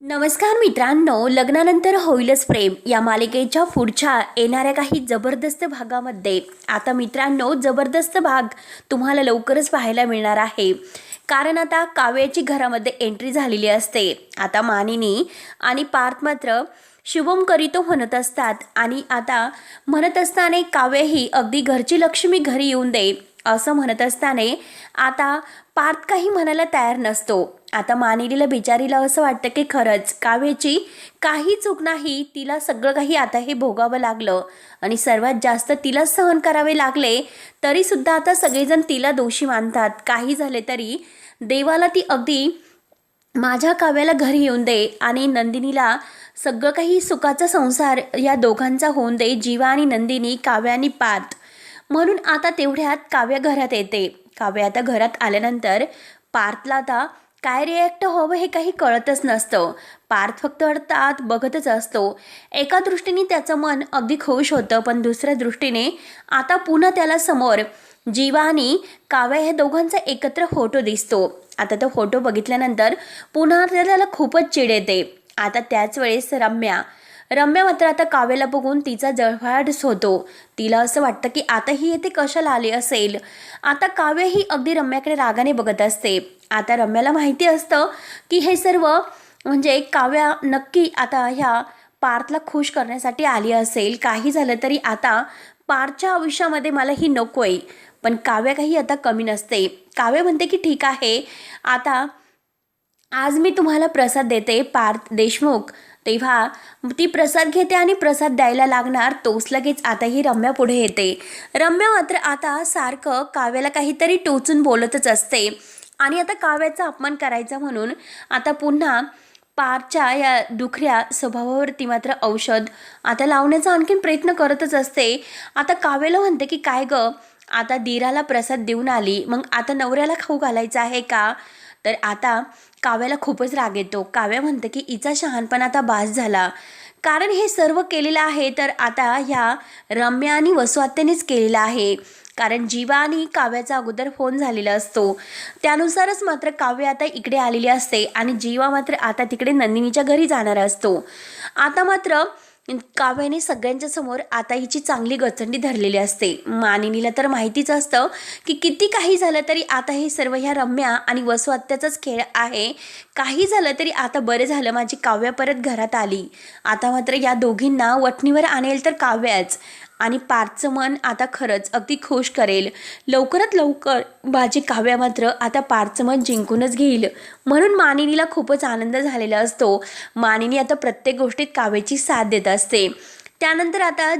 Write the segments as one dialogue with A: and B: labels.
A: नमस्कार मित्रांनो, लग्नानंतर होईलच प्रेम या मालिकेच्या पुढच्या येणाऱ्या काही जबरदस्त भागामध्ये आता मित्रांनो जबरदस्त भाग तुम्हाला लवकरच पाहायला मिळणार आहे. कारण आता काव्याची घरामध्ये एंट्री झालेली असते. आता मानिनी आणि पार्थ मात्र शुभम करीतो म्हणत असतात आणि आता म्हणत असताना काव्यही अगदी घरची लक्ष्मी घरी येऊन दे असं म्हणत असताना आता पार्थ काही म्हणायला तयार नसतो. आता मानिनीला बिचारीला असं वाटतं की खरंच काव्याची काही चूक नाही, तिला सगळं काही आता हे भोगावं लागलं आणि सर्वात जास्त तिला सहन करावे लागले. तरीसुद्धा आता सगळेजण तिला दोषी मानतात. काही झाले तरी देवाला ती अगदी माझ्या काव्याला घरी येऊन दे आणि नंदिनीला सगळं काही सुखाचा संसार या दोघांचा होऊन दे, जीवा आणि नंदिनी, काव्य आणि पार्थ. म्हणून आता तेवढ्यात काव्य घरात येते. काव्य आता घरात आल्यानंतर पार्थला आता काय रिॲक्ट हवं हे काही कळतच नसतं. पार्थ फक्त अर्थात बघतच असतो. एका दृष्टीने त्याचं मन अगदी खुश होतं, पण दुसऱ्या दृष्टीने आता पुन्हा त्याला समोर जीवा आणि काव्य हे दोघांचा एकत्र फोटो दिसतो. आता तो फोटो बघितल्यानंतर पुन्हा त्याला खूपच चिड येते. आता त्याच वेळेस रम्या मात्र आता काव्याला बघून तिचा जळफळाटच होतो. तिला असं वाटतं की आता ही येथे कशाला आली असेल. आता काव्य ही अगदी रम्याकडे रागाने बघत असते. आता रम्याला माहिती असतं की हे सर्व म्हणजे काव्या नक्की आता ह्या पार्थला खुश करण्यासाठी आली असेल. काही झालं तरी आता पार्थच्या आयुष्यामध्ये मला ही नकोय. पण काव्य काही आता कमी नसते. काव्य म्हणते की ठीक आहे, आता आज मी तुम्हाला प्रसाद देते पार्थ देशमुख. तेव्हा ती प्रसाद घेते आणि प्रसाद द्यायला लागणार तोच लगेच आता ही रम्या पुढे येते. रम्या मात्र आता सारखं काव्याला काहीतरी टोचून बोलतच असते आणि आता काव्याचा अपमान करायचा म्हणून आता पुन्हा पारच्या या दुखऱ्या स्वभावावरती मात्र औषध आता लावण्याचा आणखीन प्रयत्न करतच असते. आता काव्याला म्हणते की काय गं, आता दीराला प्रसाद देऊन आली, मग आता नवऱ्याला खाऊ घालायचा आहे का. तर आता काव्याला खूपच राग येतो. काव्या म्हणते की हिचा शहाणपणा आता बास झाला. कारण हे सर्व केलेलं आहे तर आता ह्या रम्या आणि वसु आत्यानेच केलेलं आहे. कारण जीवा आणि काव्याचा अगोदर फोन झालेला असतो, त्यानुसारच मात्र काव्य आता इकडे आलेली असते आणि जीवा मात्र आता तिकडे नंदिनीच्या घरी जाणार असतो. आता मात्र काव्याने सगळ्यांच्या समोर आता हिची चांगली गचंडी धरलेली असते. मानिनीला तर माहितीच असतं की किती काही झालं तरी आता हे सर्व ह्या रम्या आणि वसु आत्याचाच खेळ आहे. काही झालं तरी आता बरं झालं माझी काव्य परत घरात आली. आता मात्र या दोघींना वठणीवर आणेल तर काव्याच आणि पार्थचं मन आता खरंच अगदी खुश करेल. लवकरात लवकर माझी काव्य मात्र आता पार्थचं मन जिंकूनच घेईल. म्हणून मानिनीला खूपच आनंद झालेला असतो. मानिनी आता प्रत्येक गोष्टीत काव्याची साथ देत असते. त्यानंतर आता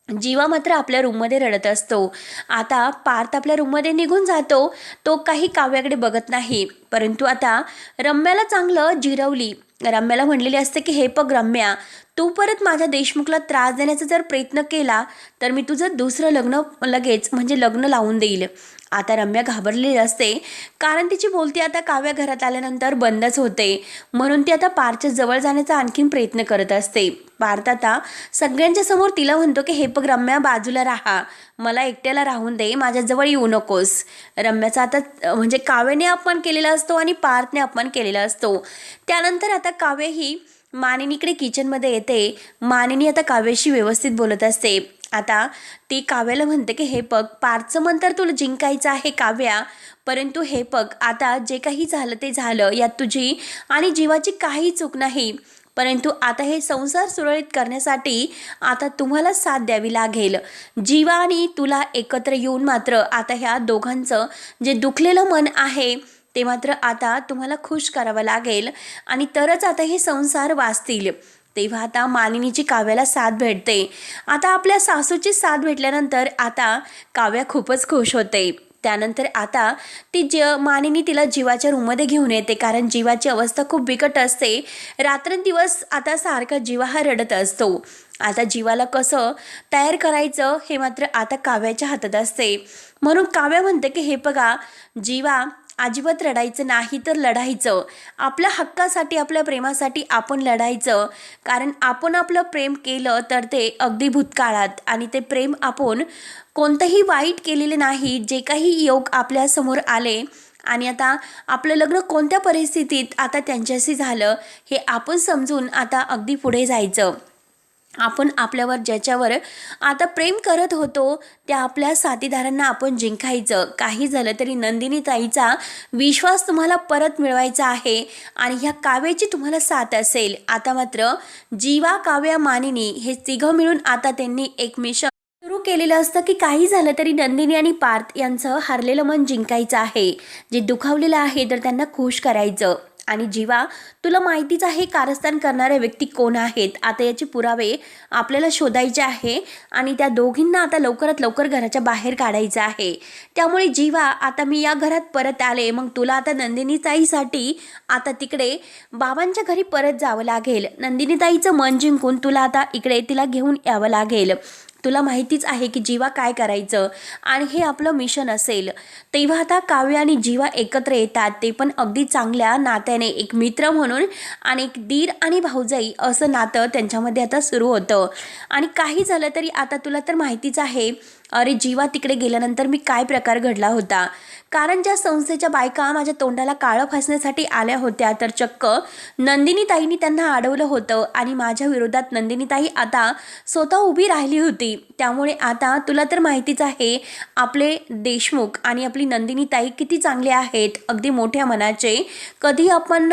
A: जीवा मात्र आपल्या रूममध्ये रडत असतो. आता पार्थ आपल्या रूममध्ये निघून जातो. तो काही काव्याकडे बघत नाही, परंतु आता रम्याला चांगलं जिरवली. रम्याला म्हणलेली असते की हे बघ रम्या, तू परत माझ्या देशमुखला त्रास देण्याचा जर प्रयत्न केला तर मी तुझं दुसरं लग्न लगेच म्हणजे लग्न लावून देईल. आता रम्या घाबरलेली असते कारण तिची बोलती आता काव्या घरात आल्यानंतर बंदच होते. म्हणून ती आता पार्थच्या जवळ जाण्याचा आणखीन प्रयत्न करत असते. पार्थ आता सगळ्यांच्या समोर तिला म्हणतो की हे बघ रम्या, बाजूला राहा, मला एकट्याला राहून दे, माझ्याजवळ येऊ नकोस. रम्याचा आता म्हणजे काव्याने अपमान केलेला असतो आणि पार्थने अपमान केलेला असतो. त्यानंतर आता काव्य ही मानिनीकडे किचनमध्ये येते. मानिनी आता काव्याशी व्यवस्थित बोलत असते. आता ती काव्याला म्हणते की हे बघ, पार्थचं मन तर तुला जिंकायचं आहे काव्या, परंतु हे बघ आता जे काही झालं ते झालं, यात तुझी आणि जीवाची काही चूक नाही. परंतु आता हे संसार सुरळीत करण्यासाठी आता तुम्हाला साथ द्यावी लागेल. जीवा आणि तुला एकत्र येऊन मात्र आता ह्या दोघांचं जे दुखलेलं मन आहे ते मात्र आता तुम्हाला खुश करावं लागेल आणि तरच आता हे संसार वाचतील. तेव्हा आता मानिनीची काव्याला साथ भेटते. आता आपल्या सासूची साथ भेटल्यानंतर आता काव्या खूपच खुश होते. त्यानंतर आता मानिनी तिला जीवाच्या रूममध्ये घेऊन येते कारण जीवाची अवस्था खूप बिकट असते. रात्रंदिवस आता सारखा जीवा हा रडत असतो. आता जीवाला कसं तयार करायचं हे मात्र आता काव्याच्या हातात असते. म्हणून काव्या म्हणते की हे बघा जीवा, अजिबात रडायचं नाही तर लढायचं. आपल्या हक्कासाठी, आपल्या प्रेमासाठी आपण लढायचं. कारण आपण आपलं प्रेम केलं तर ते अगदी भूतकाळात आणि ते प्रेम आपण कोणतंही वाईट केलेले नाही. जे काही योग आपल्यासमोर आले आणि आता आपलं लग्न कोणत्या परिस्थितीत आता त्यांच्याशी झालं हे आपण समजून आता अगदी पुढे जायचं. आपण आपल्यावर ज्याच्यावर आता प्रेम करत होतो त्या आपल्या साथीदारांना आपण जिंकायचं. काही झालं तरी नंदिनी ताईचा विश्वास तुम्हाला परत मिळवायचा आहे आणि ह्या काव्याची तुम्हाला साथ असेल. आता मात्र जीवा, काव्या, मानिनी हे तिघं मिळून आता त्यांनी एक मिशन सुरू केलेलं असतं की काही झालं तरी नंदिनी आणि पार्थ यांचं हारलेलं मन जिंकायचं आहे. जे दुखावलेलं आहे तर त्यांना खुश करायचं. आणि जीवा, तुला माहितीच आहे कारस्थान करणारे व्यक्ती कोण आहेत. आता याचे पुरावे आपल्याला शोधायचे आहे आणि त्या दोघींना आता लवकरात लवकर घराच्या बाहेर काढायचं आहे. त्यामुळे जीवा, आता मी या घरात परत आले, मग तुला आता नंदिनी ताईसाठी आता तिकडे बाबांच्या घरी परत जावं लागेल. नंदिनी ताईचं मन जिंकून तुला आता इकडे तिला घेऊन यावं लागेल. तुला माहितीच आहे की जीवा काय करायचं आणि हे आपलं मिशन असेल. तेव्हा आता काव्य आणि जीवा एकत्र येतात, ते पण अगदी चांगल्या नात्याने, एक मित्र म्हणून आणि एक दीर आणि भाऊजाई असं नातं त्यांच्यामध्ये आता सुरू होतं. आणि काही झालं तरी आता तुला तर माहितीच आहे, अरे जीवा तिकडे गेल्यानंतर मी काय प्रकार घडला होता. कारण ज्या संस्थेच्या बायका माझ्या तोंडाला काळं फासण्यासाठी आल्या होत्या तर चक्क नंदिनी ताईंनी त्यांना अडवलं होतं आणि माझ्या विरोधात नंदिनी ताई आता स्वतः उभी राहिली होती. त्यामुळे आता तुला तर माहितीच आहे आपले देशमुख आणि आपली नंदिनी ताई किती चांगले आहेत, अगदी मोठ्या मनाचे, कधी आपण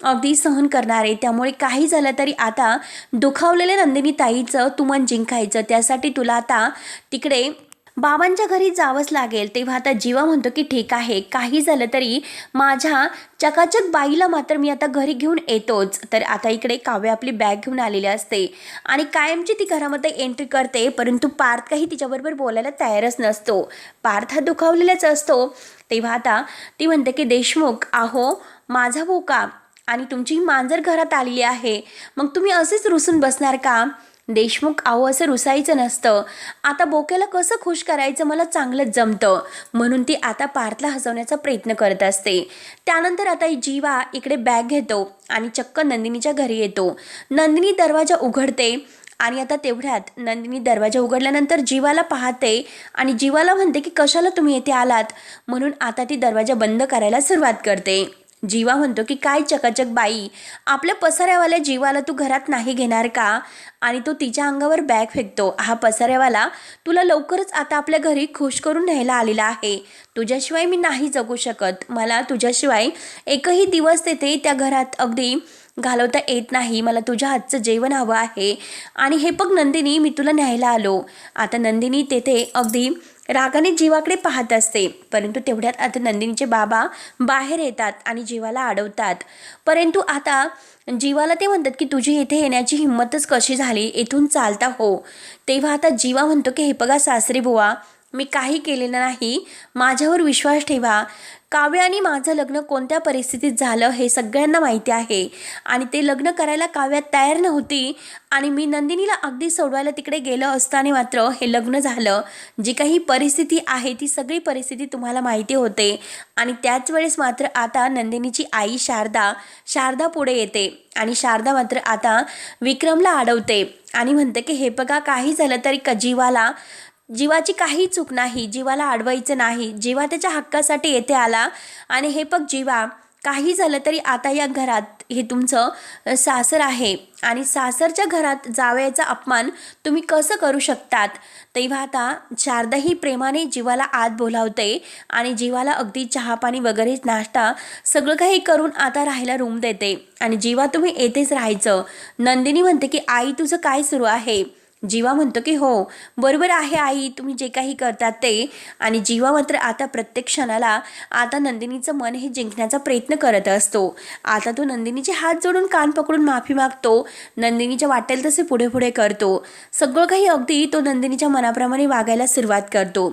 A: अगदी सहन करणारे. त्यामुळे काही झालं तरी आता दुखावलेल्या नंदिनी ताईचं तू मन जिंकायचं. त्यासाठी तुला आता तिकडे बाबांच्या घरी जावंच लागेल. तेव्हा आता जीवा म्हणतो की ठीक आहे, काही झालं तरी माझ्या चकाचक बाईला मात्र मी आता घरी घेऊन येतोच. तर आता इकडे काव्य आपली बॅग घेऊन आलेली असते आणि कायमची ती घरामध्ये एंट्री करते, परंतु पार्थ काही तिच्याबरोबर बोलायला तयारच नसतो. पार्थ हा दुखावलेलाच असतो. तेव्हा आता ती म्हणते की देशमुख, आहो माझा भोका आणि तुमची मांजर घरात आलेली आहे, मग तुम्ही असेच रुसून बसणार का. देशमुख, आहो असं रुसायचं नसतं, आता बोक्याला कसं खुश करायचं मला चांगलंच जमतं. म्हणून ती आता पार्थला हसवण्याचा प्रयत्न करत असते. त्यानंतर आता जीवा इकडे बॅग घेतो आणि चक्क नंदिनीच्या घरी येतो. नंदिनी दरवाजा उघडते आणि आता तेवढ्यात नंदिनी दरवाजा उघडल्यानंतर जीवाला पाहते आणि जीवाला म्हणते की कशाला तुम्ही येथे आलात. म्हणून आता ती दरवाजा बंद करायला सुरुवात करते. जीवा म्हणतो की काय चकाचक बाई, आपल्या पसाऱ्यावाल्या जीवाला तू घरात नाही घेणार का. आणि तो तिच्या अंगावर बॅग फेकतो. हा पसाऱ्यावाला तुला लवकरच आता आपल्या घरी खुश करून न्यायला आलेला आहे. तुझ्याशिवाय मी नाही जगू शकत, मला तुझ्याशिवाय एकही दिवस तेथे त्या घरात अगदी घालवता येत नाही. मला तुझ्या हातचं जेवण हवं आहे. आणि हे बघ नंदिनी, मी तुला न्यायला आलो. आता नंदिनी तेथे अगदी रागाने जीवाकडे पाहत असते, परंतु तेवढ्यात आता नंदिनीचे बाबा बाहेर येतात आणि जीवाला अडवतात. परंतु आता जीवाला ते म्हणतात की तुझी इथे येण्याची हिंमतच कशी झाली, इथून चालता हो. तेव्हा आता जीवा म्हणतो की हे बघा सासरी बुवा, मी काही केलेलं नाही, माझ्यावर विश्वास ठेवा. काव्य आणि माझं लग्न कोणत्या परिस्थितीत झालं हे सगळ्यांना माहिती आहे आणि ते लग्न करायला काव्य तयार नव्हती आणि मी नंदिनीला अगदी सोडवायला तिकडे गेलं असताना मात्र हे लग्न झालं. जी काही परिस्थिती आहे ती सगळी परिस्थिती तुम्हाला माहिती होते. आणि त्याच वेळेस मात्र आता नंदिनीची आई शारदा पुढे येते आणि शारदा मात्र आता विक्रमला अडवते आणि म्हणते की हे बघा, काही झालं तरी जीवाची काही चूक नाही, जीवाला अडवायचं नाही. जीवा त्याच्या हक्कासाठी येथे आला आणि हे बघ जीवा, काही झालं तरी आता या घरात हे तुमचं सासर आहे आणि सासरच्या घरात जावयाचा अपमान तुम्ही कसं करू शकतात. तेव्हा आता शारदा ही प्रेमाने जीवाला आत बोलावते आणि जीवाला अगदी चहापाणी वगैरे नाश्ता सगळं काही करून आता राहायला रूम देते आणि जीवा तुम्ही येथेच राहायचं. नंदिनी म्हणते की आई तुझं काय सुरू आहे. जीवा म्हणतो की हो बरोबर आहे आई, तुम्ही जे काही करतात ते. आणि जीवा मात्र आता प्रत्येक क्षणाला आता नंदिनीचं मन हे जिंकण्याचा प्रयत्न करत असतो. आता तो नंदिनीचे हात जोडून कान पकडून माफी मागतो, नंदिनीच्या वाटेल तसे पुढे पुढे करतो. सगळं काही अगदी तो नंदिनीच्या मनाप्रमाणे वागायला सुरुवात करतो.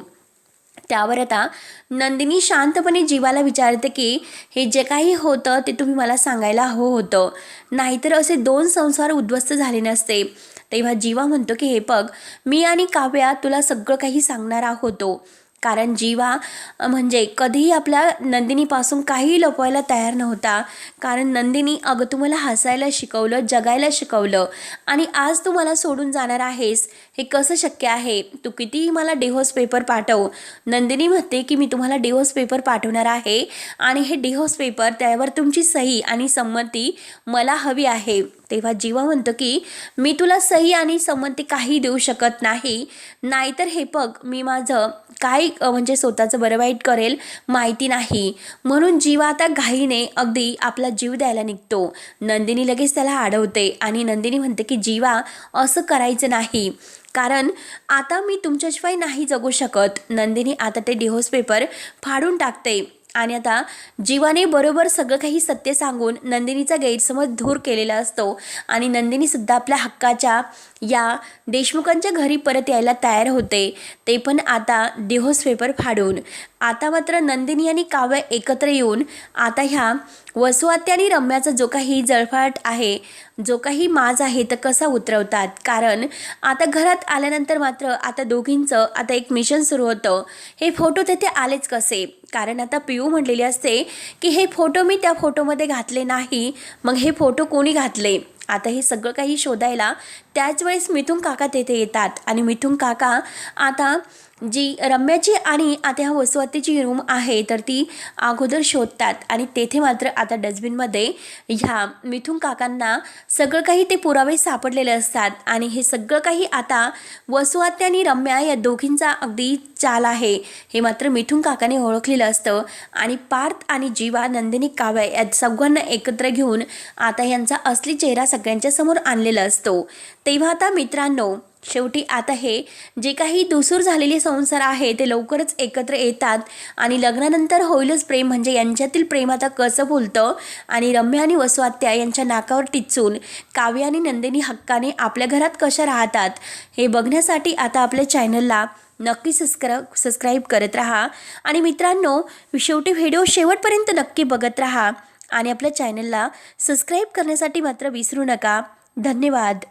A: त्यावर आता नंदिनी शांतपणे जीवाला विचारते की हे जे काही होतं ते तुम्ही मला सांगायला हवं होतं, नाहीतर असे 2 संसार उद्ध्वस्त झाले नसते. तेव्हा जीवा म्हणतो की हे बघ, मी आणि काव्या तुला सगळं काही सांगणार होतो. कारण जीवा म्हणजे कधीही आपल्या नंदिनीपासून काहीही लपवायला तयार नव्हता. कारण नंदिनी अगं तुम्हाला हसायला शिकवलं, जगायला शिकवलं आणि आज तू मला सोडून जाणार आहेस, हे कसं शक्य आहे? तू कितीही मला डिव्होर्स पेपर पाठव. नंदिनी म्हणते की मी तुम्हाला डिव्होर्स पेपर पाठवणार आहे आणि हे डिव्होर्स पेपर त्यावर तुमची सही आणि संमती मला हवी आहे. तेव्हा जीवा म्हणतो की मी तुला सही आणि संमती काही देऊ शकत नाही, नाहीतर हे बघ मी माझं काय म्हणजे स्वतःचं बरं वाईट करेल माहिती नाही. म्हणून जीवा आता घाईने अगदी आपला जीव द्यायला निघतो. नंदिनी लगेच त्याला अडवते आणि नंदिनी म्हणते की जीवा असं करायचं नाही, कारण आता मी तुमच्याशिवाय नाही जगू शकत. नंदिनी आता ते डिव्होर्स पेपर फाडून टाकते आणि आता जीवाने बरोबर सगळं काही सत्य सांगून नंदिनीचा गैरसमज दूर केलेला असतो आणि नंदिनीसुद्धा आपल्या हक्काच्या या देशमुखांच्या घरी परत यायला तयार होते, ते पण आता डिव्होर्स पेपर फाडून. आता मात्र नंदिनी आणि काव्य एकत्र येऊन आता ह्या वसुआत्या आणि रम्याचा जो काही जळफाट आहे, जो काही माज आहे तर कसा उतरवतात. कारण आता घरात आल्यानंतर मात्र आता दोघींचं आता एक मिशन सुरू होतं. हे फोटो तिथे आलेच कसे? कारण आता पिऊ म्हटलेली असते की हे फोटो मी त्या फोटोमध्ये घातले नाही, मग हे फोटो कोणी घातले? आता हे सगळं काही शोधायला त्याच वेळेस मिथुन काका तेथे येतात आणि मिथुन काका आता जी रम्याची आणि आता ह्या वसुआत्याची रूम आहे तर ती अगोदर शोधतात आणि तेथे मात्र आता डस्टबिनमध्ये ह्या मिथुन काकांना सगळं काही ते पुरावे सापडलेले असतात आणि हे सगळं काही आता वसुआत्या आणि रम्या या दोघींचा अगदी चाल आहे हे मात्र मिथुन काकाने ओळखलेलं असतं आणि पार्थ आणि जीवा, नंदिनी, काव्य या सगळ्यांना एकत्र घेऊन आता यांचा असली चेहरा सगळ्यांच्या समोर आणलेला असतो. तेव्हा आता मित्रांनो शेवटी आता हे जे काही दुसूर झालेले संसार आहे ते लवकरच एकत्र येतात आणि लग्नानंतर होईलच प्रेम म्हणजे यांच्यातील प्रेम आता कसं बोलतं आणि रम्या आणि वसुआत्या यांच्या नाकावर टिचून काव्य आणि नंदिनी हक्काने आपल्या घरात कशा राहतात हे बघण्यासाठी आता आपल्या चॅनलला नक्की सबस्क्राईब करत राहा. आणि मित्रांनो शेवटी व्हिडिओ शेवटपर्यंत नक्की बघत राहा आणि आपल्या चॅनलला सबस्क्राईब करण्यासाठी मात्र विसरू नका. धन्यवाद.